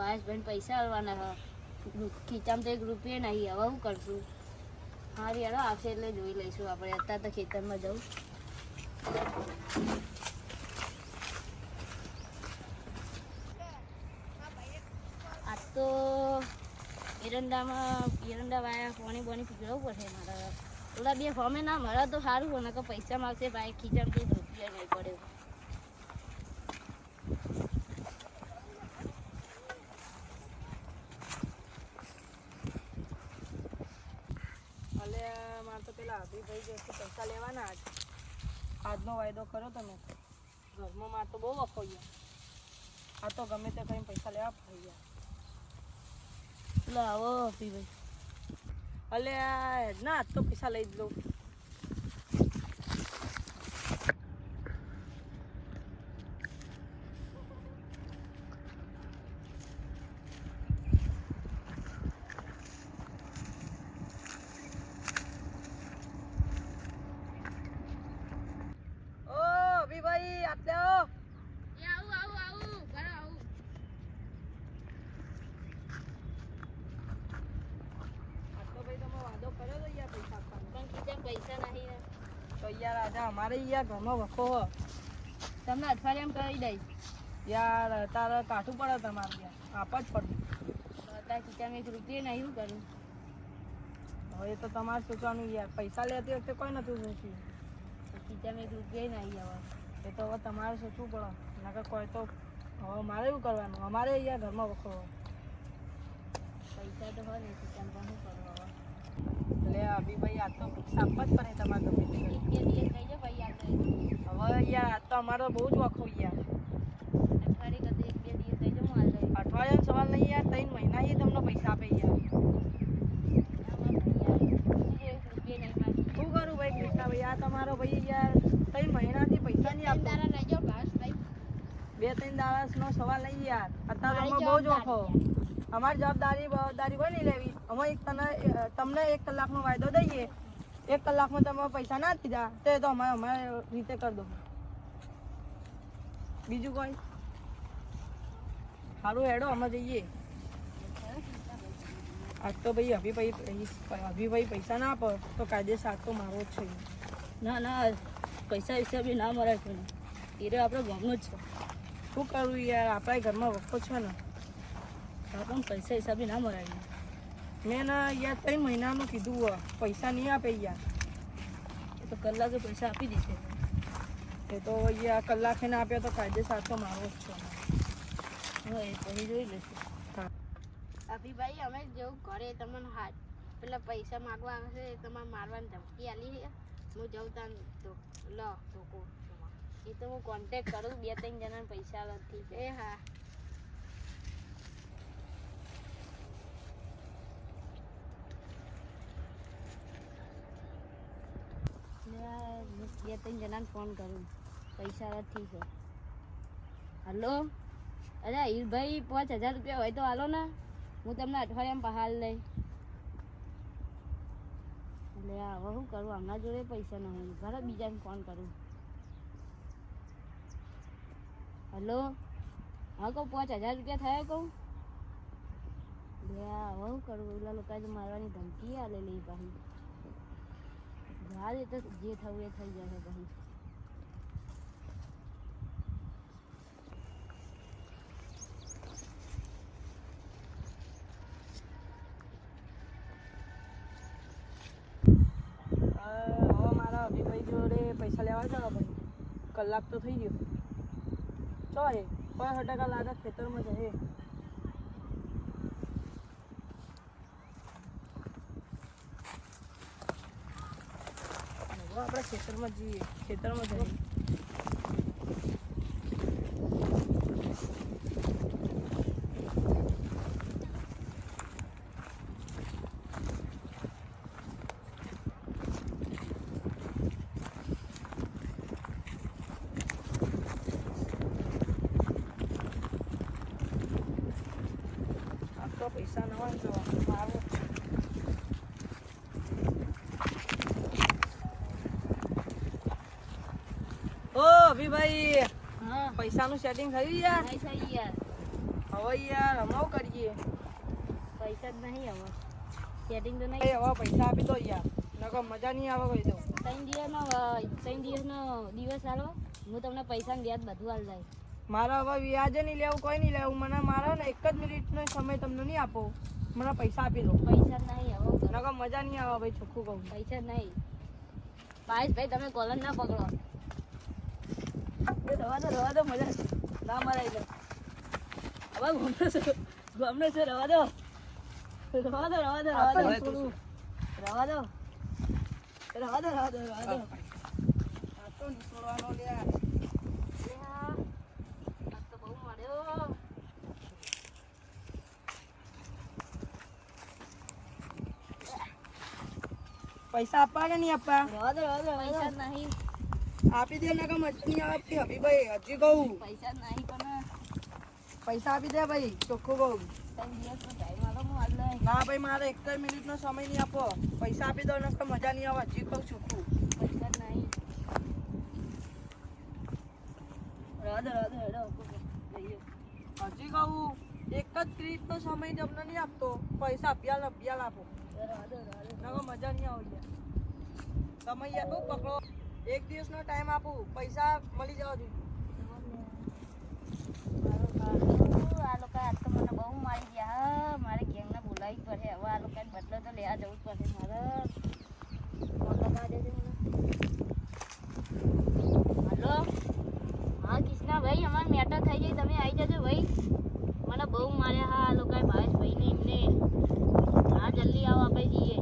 મહેશભાઈને પૈસા આલવાના ખીચામાં તો 1 રૂપિયા નહીં. હવે શું કરશું? હારી હેડો આવશે એટલે જોઈ લઈશું આપણે. અત્યારે તો ખેતરમાં જવું. આજ તો એરંડા વાયા પાણી પીવડાવવું પડશે મારા. ઓલા 2 ફોમે ના મળે તો સારું હોય, નકર પૈસા માગશે ભાઈ. ખીચામાં 1 રૂપિયા નહીં પડે. મારે તો પેલા અભિભાઈ જે પૈસા લેવાના આજનો વાયદો કરો તમે. ઘરમાં મારે તો બહુ વખો ગયા. આ તો ગમે તે કઈ પૈસા લેવા પડી ગયા. એટલે આવો અભિભાઈ. અલે ના આજ તો પૈસા લઈ જ લઉં. ભાઈ આટલે આવો. આવું ઘરે આવું. આટલો ભાઈ તમે વાદો કર્યો તો યાર પૈસા આપવાનો. પણ ખીચામાં પૈસા નહીં. તો યાર આજે અમારે યાર ઘરમાં વખો હો. તમને અઠવાડિયામાં કરી દઈશ. યાર તારે કાઠું પડે તમારે યાર. આપ જ પડે. અત્યારે ખીચામાં 1 રૂપિયા નહીં. શું કરું? હવે તો તમારે સોચવાનું યાર. પૈસા લેતી વખતે કોઈ નતું સોચ્યું. ખીચામાં 1 રૂપિયા નહીં. હવે એ તો હવે તમારે સોચવું પડે. નકર કોઈ તો હવે મારે એવું કરવાનું. અમારે અહીંયા ઘરમાં વખો પૈસા તો હોય ને ખીચામાં, પણ શું કરું હવે? એટલે અભિભાઈ આ તો પૈસા આપવા જ પડે તમારે ગમે તે કરી. 1-2 દિવસ થઈ જાય ભાઈ. હવે યાર આ તો અમારો બહુ જ વખો યાર. અઠવાડિયે કદી 1-2 દિવસ થઈ જાય. હું હાલ લઈશ. અઠવાડિયાનો સવાલ નહીં યાર. 3 મહિના તમને પૈસા આપે યાર. શું કરું ભાઈ કૃષ્ણાભાઈ? આ તમારો ભાઈ યાર 3 મહિનાથી પૈસા નહીં આપતો. 2-3 દાડાનો સવાલ નહીં યાર. અત્યારે અમે બહુ જ વખો. અમારી જવાબદારી હોય નહીં લેવી. અમે તમને 1 કલાકનો વાયદો દઈએ. 1 કલાકમાં તમે પૈસા ના દીધા તો એ તો અમારે રીતે કરી દો. બીજું કોઈ સારું હેડો અમે જઈએ. આજ તો ભાઈ અભિભાઈ પૈસા ના આપો તો કાયદેસર આજ તો મારો જ છે. ના પૈસા હિસાબે ના મરાય કોઈ. એ આપણે ગામનું જ છે. શું કરવું યાર? આપણા ઘરમાં વખો છે ને. આપણને પૈસા હિસાબે ના મરાય. મેં ને યાર 3 મહિનાનું કીધું. પૈસા નહીં આપે યાર. એ તો કલાકે પૈસા આપી દીધે. એ તો યાર કલાકે ના આપ્યા તો કાયદેસર તો મારો જ છે. હવે પછી જોઈ લઈશું. હા અભિભાઈ અમે જેવું ઘરે તમને હાથ પેલા પૈસા માગવા આવે છે. તમારે મારવાની ધમકી આલી છે. હું જઉં ત્યાં તો લો ધોકો. એ તો હું કોન્ટેક કરું. 2-3 જણાને પૈસા નથી. એ હા. હું 2-3 જણાને ફોન કરું. પૈસા નથી છે. હલો. અરે હીરભાઈ 5000 રૂપિયા હોય તો હાલો ને. હું તમને અઠવાડિયામાં પહાડ લઈ. એટલે હવે શું કરું? હમણાં જોડે પૈસા નહીં. ઘરે બીજાને ફોન કરું. હલો. હા કહું 5000 રૂપિયા થયા કહું. હવે શું કરું? ઓલા લોકોએ તો મારવાની ધમકી આલે લઈ પાછી. એ તો જે થવું એ થઈ જશે પછી. હવે મારા અભિભાઈ જોડે પૈસા લેવા ચાલો ભાઈ. કલાક તો થઈ ગયો. ચોરે 5% લાગે ખેતરમાં જઈએ. આપણે ખેતરમાં જઈએ. તો પૈસા ન હોય તો આવો. ઓ અભિભાઈ હા પૈસાનું સેટિંગ થયું યાર? નહીં થઈ યાર. હવે યાર હમણાં કરીએ પૈસા જ નહીં હવે સેટિંગ તો નહીં. હવે પૈસા આપી દો યાર નકર મજા નહીં આવે કોઈ તો 3 દિવસનો દિવસ આલો હું તમને પૈસા વ્યાજ બધું આલ જાય. મારે હવે વ્યાજે નહીં લેવું કોઈ નહીં લેવું મને મારો ને 1 જ મિનિટનો સમય તમને નહીં આપો મને પૈસા આપી દો પૈસા જ નહીં હવે નકર મજા નહીં આવે ભાઈ ચોખ્ખું કહું પૈસા જ નહીં. ભાઈ તમે કોલર ના પકડો. રવા દો મજા ના મરાઈ લે હવે ગમનો છે રવા દો રવા દો રવા દો રવા દો રવા દો રવા દો રવા દો રવા દો આ તો નીકળવાનો લે આ તો બહુ મળ્યો. પૈસા આપવા કે નહીં આપવા પૈસા જ નહીં. આપી દે નકર મજા નહીં આપતી હબીભાઈ હજી કહું પૈસા જ નહીં પણ પૈસા આપી દે ભાઈ ચોખ્ખું કહું 3 દિવસનો ટાઈમ આલો હું આલ જાય. ના ભાઈ મારે 1 જ મિનિટનો સમય નહીં આપો પૈસા આપી દો નકર મજા નહીં આવે હજી કહું ચોખ્ખું પૈસા જ નહીં. હેડો હજી કહું 1 જ મિનિટનો સમય તમને નહીં આપતો પૈસા અભ્યાલ આપો નકર મજા નહીં આવે યાર સમય યાર બહુ પકડો 1 દિવસનો ટાઈમ આપું પૈસા મળી જવા જોઈએ આ લોકો આજ તો મને બહુ મારી ગયા. મારે ગેંગને બોલાવી પડે હવે આ લોકોને બદલો તો લેવા જવું જ પડે મારે. ફોન લગાવી દેજો મને. હલો હા કૃષ્ણા ભાઈ અમારે મેટર થઈ ગઈ તમે આવી જજો ભાઈ. મને બહુ માર્યા હા આ લોકોએ ભાવેશભાઈને એમને. હા જલ્દી આવો આપણે જઈએ.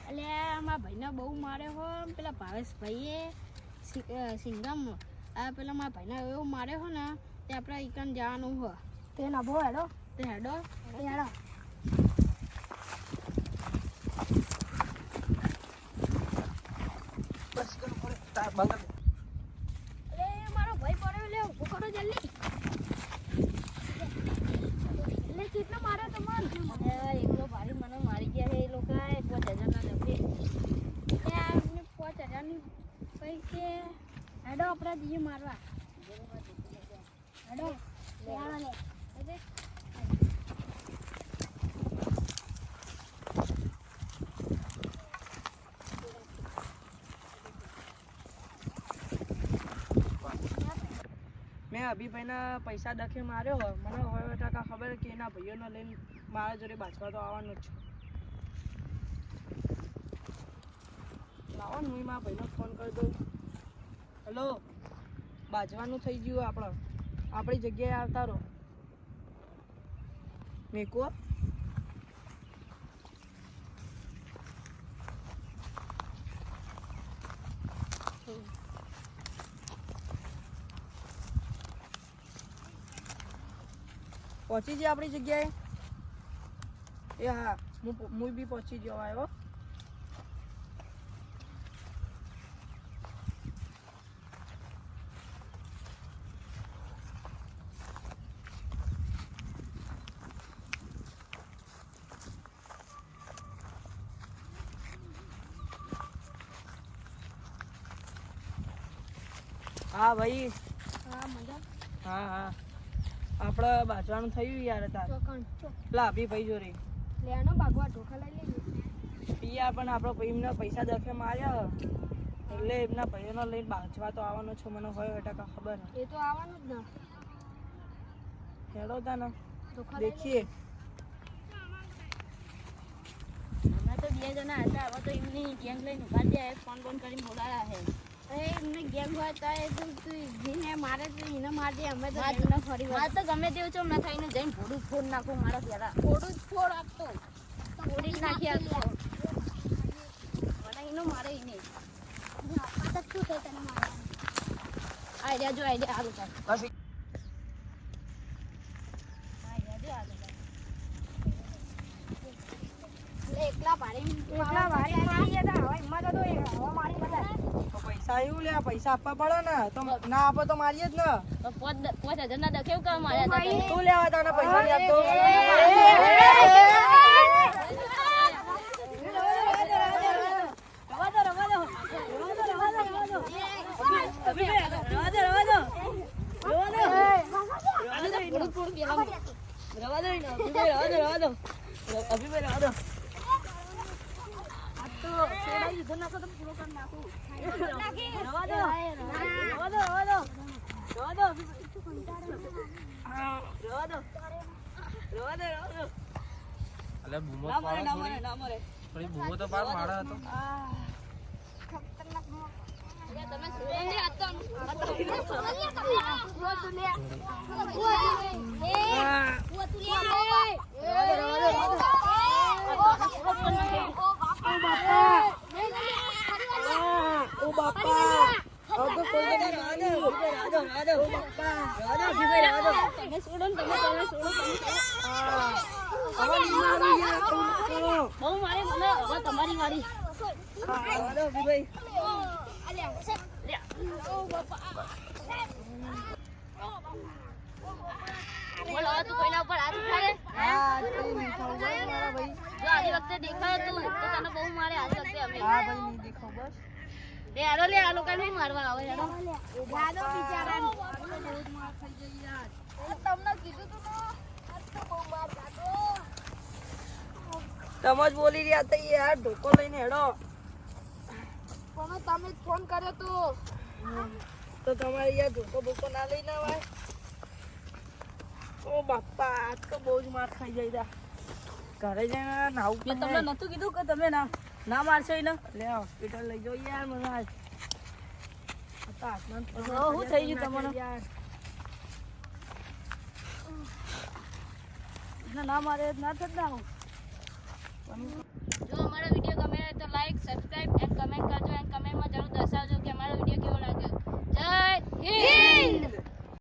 એટલે મારા ભાઈને બહુ માર્યો હો પેલા ભાવેશભાઈએ સિંગમ આ પેલા મારા ભાઈને એવું માર્યો હો ને તે આપણે ઈકન જવાનું હો તે નભો હેડો તે હેડો હેડો બસ તાર બંધ અરે મારો ભાઈ પડ્યો લે ઊભો કરો જલ્દી. એટલે કેટલો માર્યો તમારે એકલો ભારી મને મારી ગયા છે એ લોકો 5000 ના ડબ્બે. આ 5000 ની પૈસે હેડો આપણે જઈએ મારવા હેડો લે મેં અભિભાઈના પૈસા દખે માર્યો હોય મને હવે ટકા ખબર કે એના ભાઈઓને લઈને મારા જોડે બાજવા તો આવવાનો જ છે લાવો ને હું મારા ભાઈને ફોન કરી દઉં હેલો બાજવાનું થઈ ગયું આપણી જગ્યાએ આવતા રહો મેકો પહોંચી જાય આપણી જગ્યાએ એ હા હું બી પહોંચી ગયો આવ્યો હા ભાઈ હા મજા હા આપણે બાજવાનું થયું યાર તાર પેલા અભિભાઈ જોડે લેવાનો ભાગવા ઢોકા લઈ લેજો યાર પણ આપણો એમને પૈસા દખે માર્યા એટલે એમના ભાઈઓને લઈને બાજવા તો આવવાનો છો મને હોય ટકા ખબર એ તો આવવાનું જ ના હેડો તા ને ઢોકા દેખીએ અમે તો 2 જણા હતા હવે તો એમની ગેંગ લઈને ઉભા થયા ફોન કરીને બોલાયા છે અરે એમને ગેંગ હોય તો એ તો જેને મારે તો એને માર દે અમે તો ગેંગને ફરી મારે તો ગમે તેવું છે હમણાં થઈને જઈને ભોડું ફોડ નાખું મારા પહેલા ફોડું જ ફોડ આપતો ફોડી જ નાખી આપતો મને એનું મારે એને પાછા શું થાય તને મારવાનું આઈડિયા જો આઈડિયા હાલ થાય બસ આઈડિયા જો હાલ થાય એકલા ભારે મારી હતા હવે હિંમત હતો હવે મારી બધા તો પૈસા એવું લે પૈસા આપવા પડે ને તો ના આપો તો મારીએ જ ને તો 5000 ના દખેવ કામ માર્યા હતા તું લેવા તાના પૈસા નહીં આપતો રવા દો ને અભિભાઈ રવા દો અભિભાઈ રવા દો આ તો સોડા યુદ્ધ નાખો તો પૂરો કરી નાખું રવા દો હા રવા દો અલે બૂમો તો પાડો થોડી બૂમો તો પાડ મારા હતો તમે છોડો ને આ તો ઓ બાપા अब तो कोई नहीं राधो તમે છોડો ને તમે છોડો अब मारी है तुम બહુ મારે મને હવે તમારી વારી राधो भाई બોલ હવે તું કોઈના ઉપર હાથ ઉઠાડે हां तो मीठा हुआ हमारा भाई જો આની વખતે દેખાય તું તો તને બહુ મારે આજ વખતે અમે हां भाई नहीं देखो बस લે આરો લે આ લોકોને મારવા આવે હેડો गादो बिचारा તમને કીધું તું આજ તો બહુ માર કાઢો समझ बोली रहा था यार धोको लेने हेडो પણ તમે ફોન કર્યો तो तुम्हारे यार धोको बोको ना लेना भाई ओ बापा आज तो बहुत मार खाई जाईदा घरे जाना नाउ મેં તમને નતું કીધું કે તમે ના મારશો એને ले हॉस्पिटल ले जाओ यार मजा आज आता आसमान पर હું થઈ ગયું તમને यार ના મારે ના થત ના જો અમારા